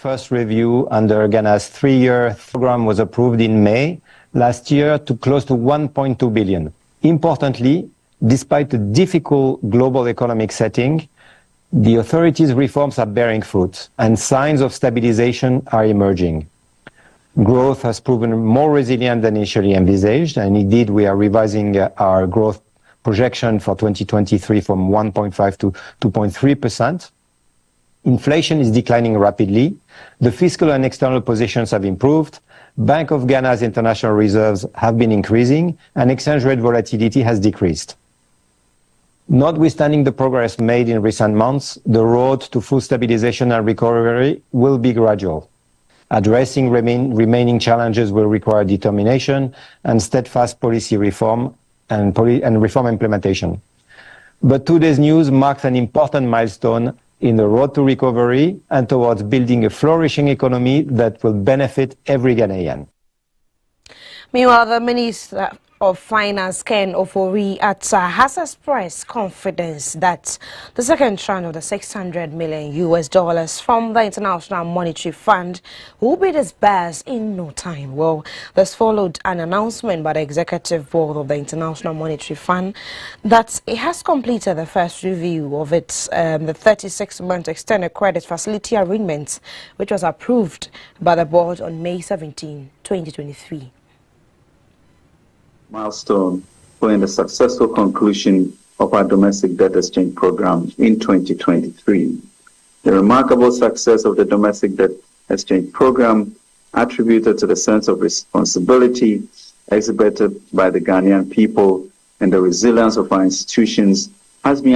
first review under Ghana's 3-year program was approved in May last year to close to 1.2 billion. Importantly, despite the difficult global economic setting, the authorities' reforms are bearing fruit and signs of stabilization are emerging. Growth has proven more resilient than initially envisaged, and indeed we are revising our growth projection for 2023 from 1.5 to 2.3%. Inflation is declining rapidly. The fiscal and external positions have improved. Bank of Ghana's international reserves have been increasing, and exchange rate volatility has decreased. Notwithstanding the progress made in recent months, the road to full stabilization and recovery will be gradual. Addressing remaining challenges will require determination and steadfast policy reform and reform implementation. But today's news marks an important milestone in the road to recovery and towards building a flourishing economy that will benefit every Ghanaian. Meanwhile, the Minister of Finance, Ken Ofori-Atta, has expressed confidence that the second tranche of the $600 million from the International Monetary Fund will be disbursed in no time. Well, this followed an announcement by the Executive Board of the International Monetary Fund that it has completed the first review of its the 36-month extended credit facility arrangement, which was approved by the board on May 17, 2023. Milestone following the successful conclusion of our domestic debt exchange program in 2023. The remarkable success of the domestic debt exchange program, attributed to the sense of responsibility exhibited by the Ghanaian people and the resilience of our institutions, has been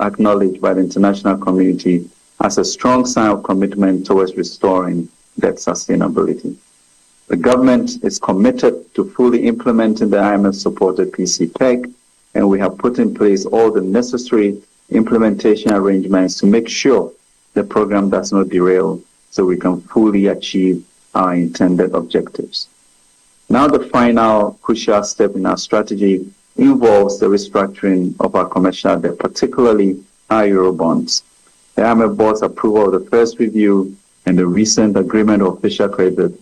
acknowledged by the international community as a strong sign of commitment towards restoring debt sustainability. The government is committed to fully implementing the IMF-supported PCPEG, and we have put in place all the necessary implementation arrangements to make sure the program does not derail so we can fully achieve our intended objectives. Now the final crucial step in our strategy involves the restructuring of our commercial debt, particularly our Eurobonds. The IMF board's approval of the first review and the recent agreement of official credit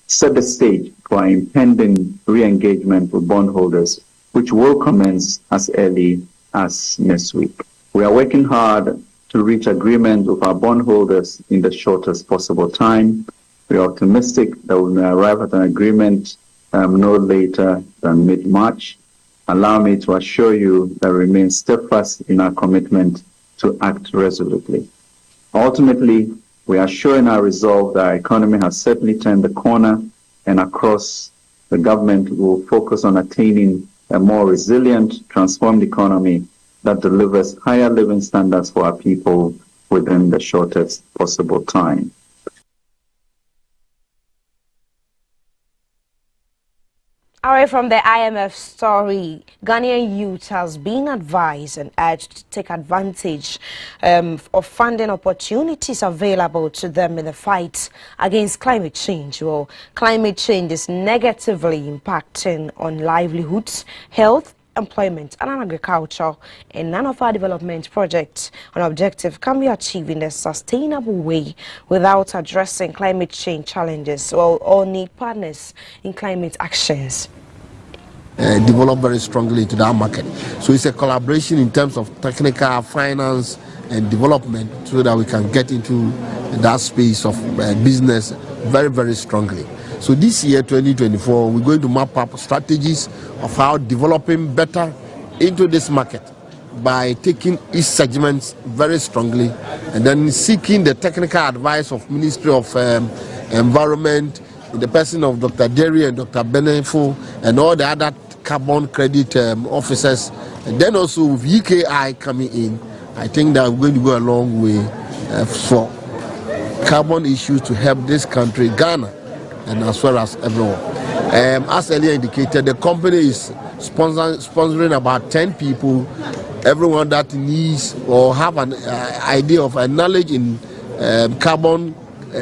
set the stage for our impending re-engagement with bondholders, which will commence as early as next week. We are working hard to reach agreement with our bondholders in the shortest possible time. We are optimistic that we may arrive at an agreement no later than mid-March. Allow me to assure you that we remain steadfast in our commitment to act resolutely. Ultimately, we are showing our resolve that our economy has certainly turned the corner, and across the government will focus on attaining a more resilient, transformed economy that delivers higher living standards for our people within the shortest possible time. Away from the IMF story, Ghanaian youth has been advised and urged to take advantage of funding opportunities available to them in the fight against climate change. Well, climate change is negatively impacting on livelihoods, health, employment and agriculture, and none of our development projects and objectives can be achieved in a sustainable way without addressing climate change challenges. Well, all need partners in climate actions. Develop very strongly into that market. So it's a collaboration in terms of technical, finance and development so that we can get into that space of business very, very strongly. So this year, 2024, we're going to map up strategies of how developing better into this market by taking each segment very strongly and then seeking the technical advice of Ministry of Environment, in the person of Dr. Derry and Dr. Benefo and all the other carbon credit officers. And then also with UKI coming in, I think that we're going to go a long way for carbon issues to help this country, Ghana, and as well as everyone. As earlier indicated, the company is sponsoring about 10 people, everyone that needs or have an idea of a knowledge in carbon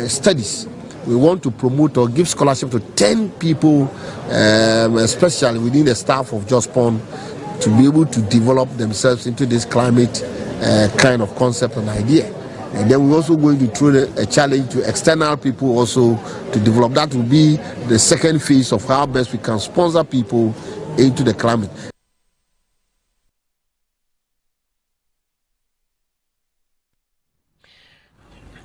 studies. We want to promote or give scholarship to 10 people, especially within the staff of JOSPON, to be able to develop themselves into this climate kind of concept and idea. And then we're also going to throw a challenge to external people also to develop. That will be the second phase of how best we can sponsor people into the climate.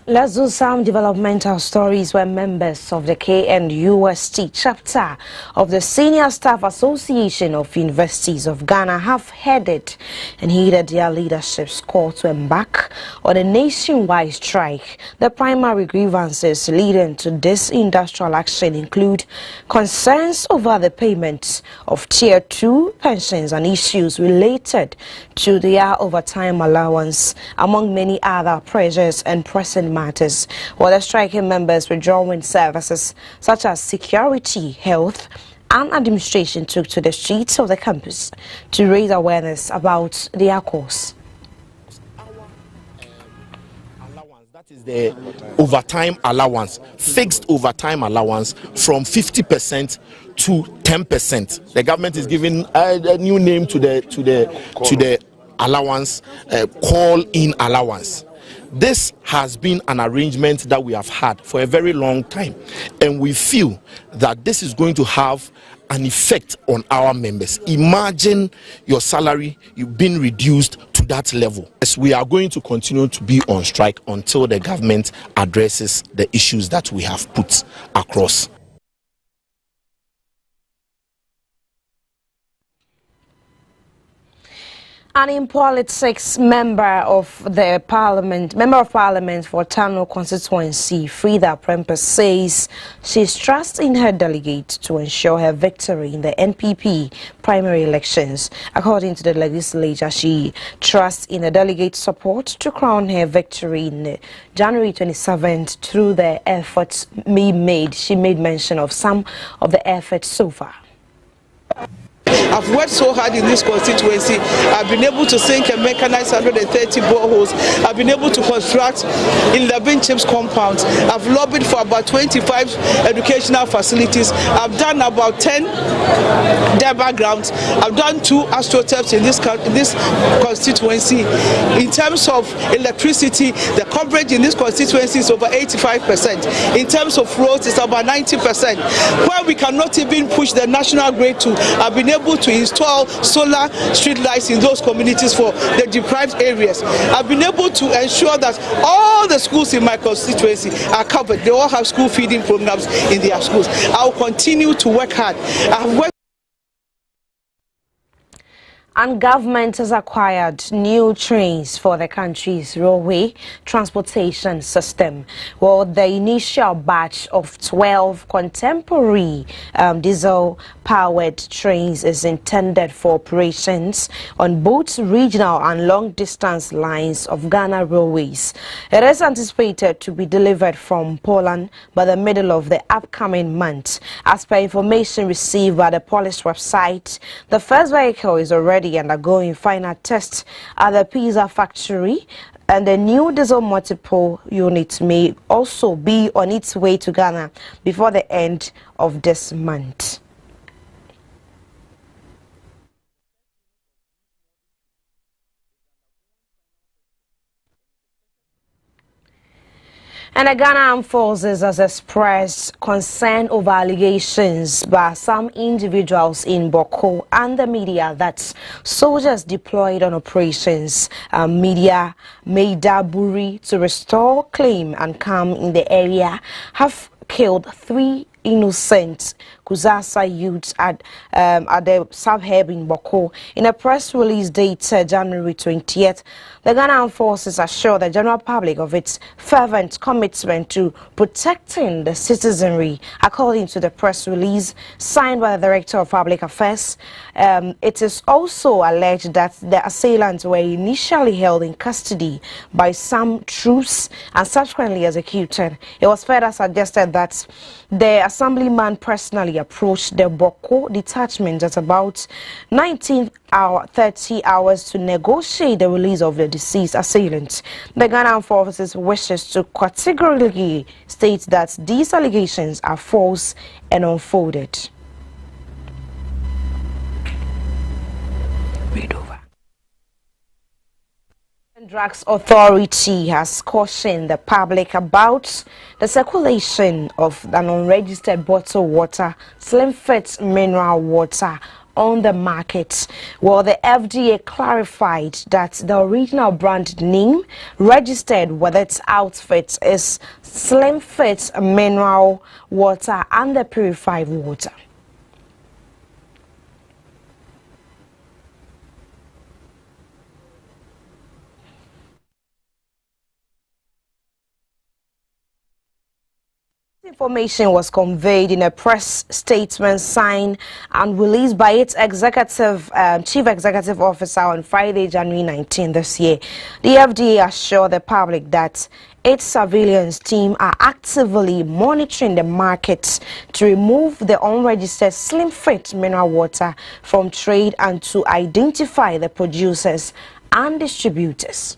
Let's do some developmental stories where members of the KNUST chapter of the Senior Staff Association of Universities of Ghana have headed and heeded their leadership's call to embark on a nationwide strike. The primary grievances leading to this industrial action include concerns over the payment of Tier 2 pensions and issues related to their overtime allowance, among many other pressures and pressing matters. While the striking members withdrawing services such as security, health and administration took to the streets of the campus to raise awareness about their cause. That is the overtime allowance, fixed overtime allowance from 50% to 10%. The government is giving a new name to the allowance, call-in allowance. This has been an arrangement that we have had for a very long time, and we feel that this is going to have an effect on our members. Imagine your salary, you've been reduced to that level. Yes, we are going to continue to be on strike until the government addresses the issues that we have put across. An in politics member of parliament for Tano constituency, Frida Prempeh, says she's trusting her delegate to ensure her victory in the NPP primary elections. According to the legislature, she trusts in the delegate's support to crown her victory in January 27th through the efforts made. She made mention of some of the efforts so far. I've worked so hard in this constituency. I've been able to sink and mechanize 130 boreholes. I've been able to construct 11 CHIPS compounds. I've lobbied for about 25 educational facilities. I've done about 10 DEBA grounds. I've done 2 astroturfs in this constituency. In terms of electricity, the coverage in this constituency is over 85%. In terms of roads, it's about 90%. Where we cannot even push the national grid to, I've been able to install solar street lights in those communities for the deprived areas. I've been able to ensure that all the schools in my constituency are covered. They all have school feeding programs in their schools. I'll continue to work hard. I've worked. And government has acquired new trains for the country's railway transportation system. Well, the initial batch of 12 contemporary diesel-powered trains is intended for operations on both regional and long-distance lines of Ghana Railways. It is anticipated to be delivered from Poland by the middle of the upcoming month. As per information received by the Polish website, the first vehicle is already undergoing final tests at the Pisa factory, and the new diesel multiple unit may also be on its way to Ghana before the end of this month. And the Ghana Armed Forces has expressed concern over allegations by some individuals in Boko and the media that soldiers deployed on operations media Maidaburi to restore claim and calm in the area have killed 3 innocent Kuzasa youths at the suburb in Boko. In a press release dated January 20th, the Ghana Armed Forces assured the general public of its fervent commitment to protecting the citizenry. According to the press release signed by the Director of Public Affairs, it is also alleged that the assailants were initially held in custody by some troops and subsequently executed. It was further suggested that the assemblyman personally approached the Boko detachment at about 30 hours to negotiate the release of the deceased assailants. The Ghana Armed Forces wishes to categorically state that these allegations are false and unfounded. Read over. Drugs Authority has cautioned the public about the circulation of an unregistered bottled water, slim fit mineral water on the market. Well, the FDA clarified that the original brand name registered with its outfit is Slim Fit Mineral Water and the purified water. Information was conveyed in a press statement signed and released by its chief executive officer on Friday, January 19 this year. The FDA assured the public that its surveillance team are actively monitoring the market to remove the unregistered slim fit mineral water from trade and to identify the producers and distributors.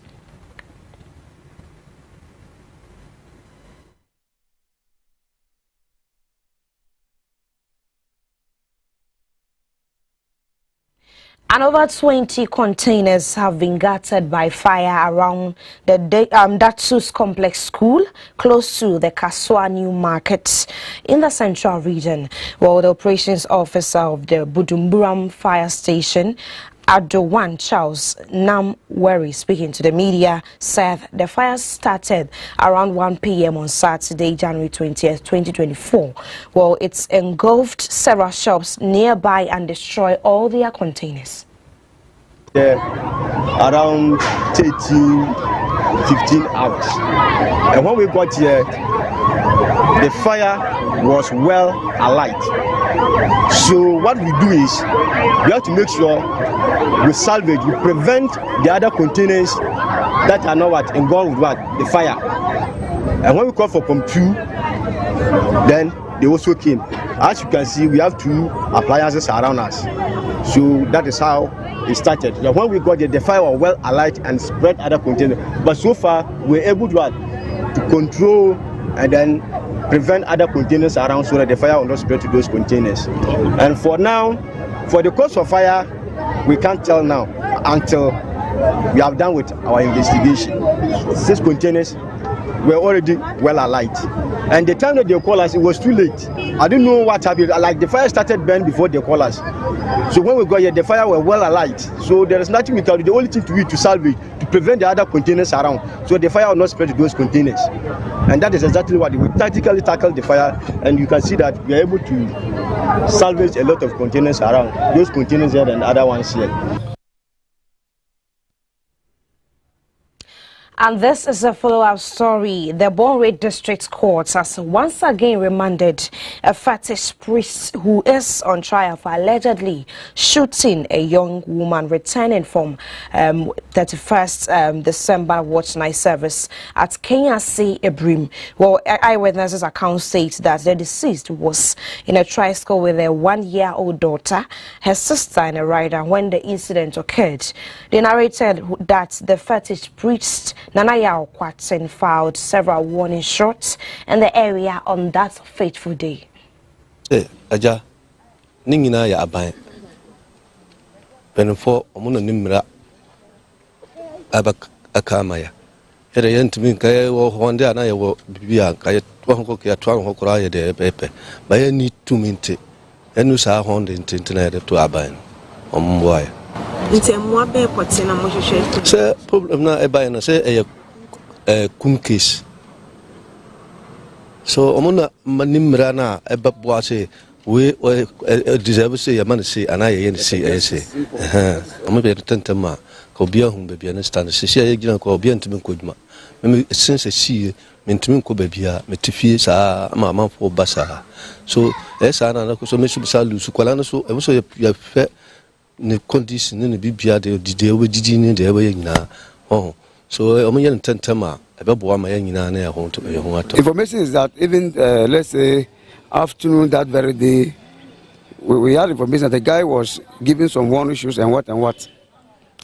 And over 20 containers have been gutted by fire around the Datsus Complex School, close to the Kaswa New Market in the central region. Well, the operations officer of the Budumburam Fire Station, Adowan Charles Namweri, speaking to the media, said the fire started around 1 p.m. on Saturday, January 20th, 2024. Well, it's engulfed several shops nearby and destroyed all their containers. Around 13, 15 hours. And when we got here, the fire was well alight. So what we do is, we have to make sure we salvage, we prevent the other containers that are not engulfed with the fire. And when we call for pump 2, then they also came. As you can see, we have 2 appliances around us. So that is how it started. So when we got there, the fire was well alight and spread other containers. But so far, we're able to control and then prevent other containers around so that the fire will not spread to those containers. And for now, for the cause of fire, we can't tell now until we have done with our investigation. 6 containers were already well alight. And the time that they called us, it was too late. I didn't know what happened. Like the fire started burning before they called us. So when we got here, the fire were well alight. So there is nothing we can do. The only thing to do is to salvage, to prevent the other containers around, so the fire will not spread to those containers. And that is exactly what we tactically tackled the fire. And you can see that we are able to salvage a lot of containers around. Those containers here and other ones here. And this is a follow-up story. The Bonre District Court has once again remanded a fetish priest who is on trial for allegedly shooting a young woman returning from 31st December watch night service at Caci, Ebrim. Well, eyewitnesses' account states that the deceased was in a tricycle with a 1-year-old daughter, her sister, and a rider when the incident occurred. They narrated that the fetish priest Nanaya Okwatsen filed several warning shots in the area on that fateful day. Aja, Ningina ya abai. Penfo omuna nimra abak akamaya. Ere yentimi kaya wo honde ana wo bibia kaya twanko kaya twanko kura ya de pepe. Baye ni 2 minutes. Enu sa honde ntintina de to abai. Omboya. Se problem na eba na se kum case. So omuna manimra na eba boase we deserve se yaman se ana ye se se. Omo be tantama ko bia hu be bia na stand se se ye gina ko bia ntimi ko djuma. Me since see mentimi ko be bia metifie sa mama fo basa. So esa na ko so me su sa lu su kwala na so e so ya fe ne condition ne bibia de we didi ne de we nyina so omoyen tentema ebebo ma nyina na ho to ye ho ato. Information is that even let's say afternoon that very day we had information that the guy was giving some warning issues and what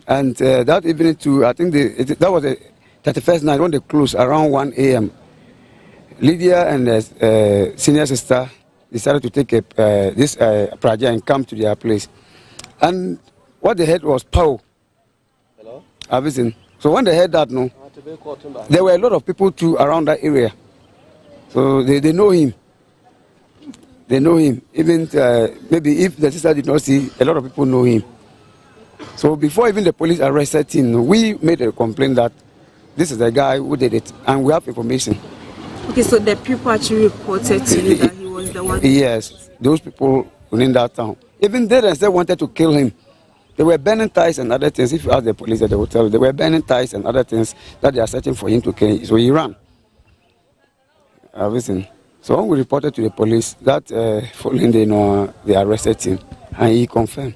and that evening too, I think that was the 31st night when they closed around 1 a.m. Lydia and senior sister decided to take this project and come to their place. And what they heard was pow. Hello? So when they heard that, no, there were a lot of people too around that area. So they know him. They know him. Even maybe if the sister did not see, a lot of people know him. So before even the police arrested him, we made a complaint that this is the guy who did it, and we have information. Okay, so the people actually reported to you that he was the one? Yes, those people within that town. Even they themselves wanted to kill him. They were burning ties and other things. If you ask the police at the hotel, they were burning ties and other things that they are searching for him to kill him. So he ran. Listen. So when we reported to the police, that following day, they arrested him, and he confirmed.